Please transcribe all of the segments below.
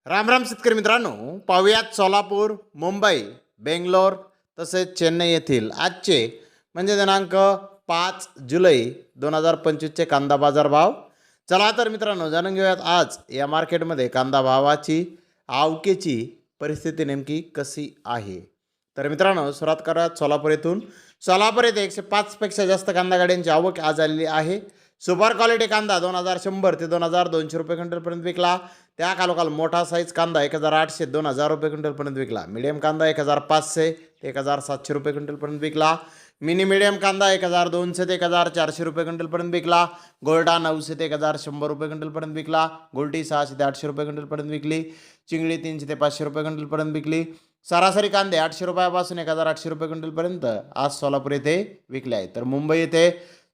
राम राम शेतकरी मित्रांनो, पाहुयात सोलापूर, मुंबई, बेंगलोर तसेच चेन्नई येथील आजचे म्हणजे दिनांक 5 जुलै 2025चे कांदा बाजार भाव. चला तर मित्रांनो, जाणून घेऊयात आज या मार्केटमध्ये कांदा भावाची आवकेची परिस्थिती नेमकी कशी आहे. तर मित्रांनो, सुरुवात करूयात सोलापूर येथून. सोलापूर येथे 105 पेक्षा जास्त कांदा गाड्यांची आवक आज आलेली आहे. सुपर क्वालिटी कांदा 2100 ते 2200 रुपये क्विंटलपर्यंत विकला. त्या खालोखाल मोठा साईज कांदा 1800 2000 रुपये क्विंटलपर्यंत विकला. मीडियम कांदा 1500 ते 1700 रुपये क्विंटलपर्यंत विकला. मिनी मीडियम कांदा 1200 ते 1400 रुपये क्विंटलपर्यंत विकला. गोल्डा 900 ते 1100 रुपये क्विंटलपर्यंत विकला. गोल्टी 600 ते 800 रुपये क्विंटलपर्यंत विकली. चिंगडी 300 ते 500 रुपये क्विंटलपर्यंत विकली. सरासरी कांदे 800 रुपयापासून 1800 रुपये क्विंटलपर्यंत आज सोलापूर येथे विकले आहेत. तर मुंबई येथे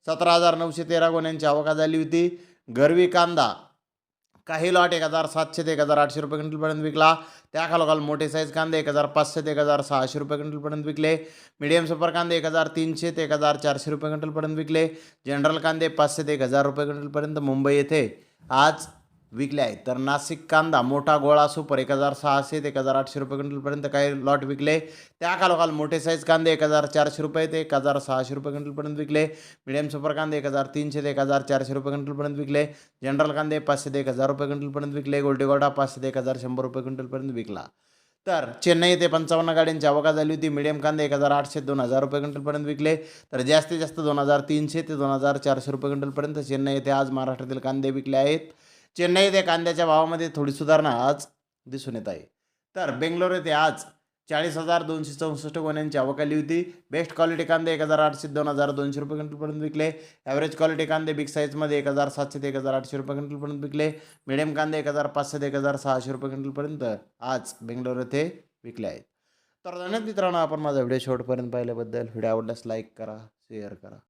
17,913 गोण्यांची आवक झाली होती. गरवी कांदा काही लॉट 1700 ते 1800 रुपये क्विंटलपर्यंत विकला. त्याखालोखाल मोठे साईज कांदे 1500 ते 1600 रुपये क्विंटलपर्यंत विकले. मीडियम सुपर कांदे 1300 ते 1400 रुपये क्विंटलपर्यंत विकले. जनरल कांदे 500 ते 1000 रुपये क्विंटलपर्यंत मुंबई येथे आज विकले आहेत. तर नाशिक कांदा मोठा गोळा सुपर 1600 ते 1800 रुपये क्विंटलपर्यंत काही लॉट विकले. त्याखालोखाल मोठे साईज कांदे 1400 रुपये ते 1600 रुपये क्विंटलपर्यंत विकले. मीडियम सुपर कांदे 1300 ते 1400 रुपये क्विंटलपर्यंत विकले. जनरल कांदे 500 ते 1000 रुपये क्विंटलपर्यंत विकले. गोल्डी गोल्डा 500 ते 1100 रुपये क्विंटलपर्यंत विकला. तर चेन्नई येथे 55 गाड्यांची आवक झाली होती. मीडियम कांदे 1800 ते 2000 रुपये क्विंटलपर्यंत विकले. तर जास्तीत जास्त 2300 ते 2400 रुपये क्विंटलपर्यंत चेन्नई येथे आज महाराष्ट्रातील कांदे विकले आहेत. चेन्नई येथे कांद्याच्या भावामध्ये थोडी सुधारणा आज दिसून येत आहे. तर बेंगलोर येथे आज 40,264 गोण्यांची आवक आली होती. बेस्ट क्वालिटी कांदे 1800 ते 2200 रुपये क्विंटलपर्यंत विकले. ॲव्हरेज क्वालिटी कांदे बिग साईजमध्ये 1700 ते 1800 रुपये क्विंटलपर्यंत विकले. मिडियम कांदे 1500 ते 1600 रुपये क्विंटलपर्यंत आज बेंगलोर येथे विकले आहेत. तर धन्यवाद मित्रांनो, आपण माझा व्हिडिओ शेवटपर्यंत पाहिल्याबद्दल. व्हिडिओ आवडल्यास लाईक करा, शेअर करा.